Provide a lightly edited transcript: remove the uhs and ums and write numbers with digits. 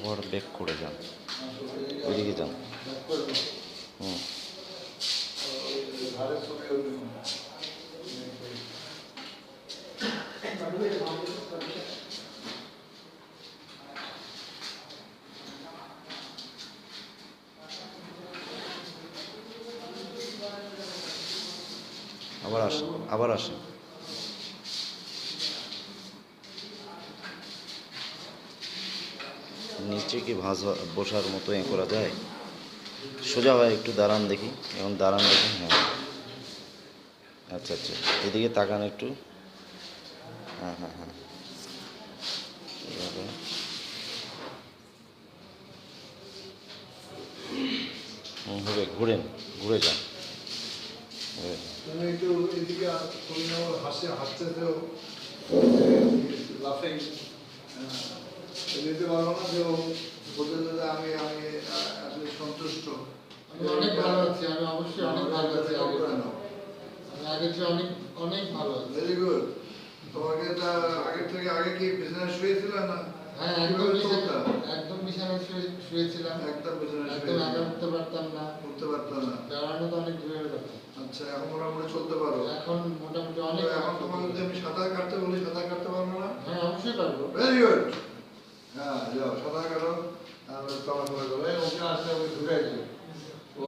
আবার ব্যাক করে যান, ওইদিকে যান। হুম, আবার আসেন, আবার আসেন। নিচে কি বসার মতো করা যায়? সোজা হয় একটু দাঁড়ান দেখি, এখন দাঁড়ান দেখি। হ্যাঁ, আচ্ছা আচ্ছা, এদিকে তাকান একটু। হ্যাঁ হ্যাঁ হ্যাঁ, এভাবে। হবে, ঘুরেন, ঘুরে যান। তুমি একটু এদিকে হাসতে দেও, লাফিং দিতে পারবো না যে বলতে যে আমি আমি আসলে সন্তুষ্ট। আমি অনেক ভালো আছি, আমি অবশ্যই অনেক ভালো আছি। আগের চেয়ে অনেক অনেক ভালো আছি। Very good. তোমাকে আগের থেকে আগে কি বিজনেস শুয়েছিল না? হ্যাঁ, একদম বিছানায় শুয়েছিলাম। একদম বিজনেস একদম আগে উঠতে পারতাম না, উঠতে পারতাম না। দাঁড়ানো তো অনেক দূরের কথা। আচ্ছা, এখন মোটামুটি চলতে পারো? এখন মোটামুটি অনেক। এখন তোমাকে যদি আমি সাঁতার কাটতে বলি, সাঁতার কাটতে পারবো না? হ্যাঁ, অবশ্যই পারবো। Very good.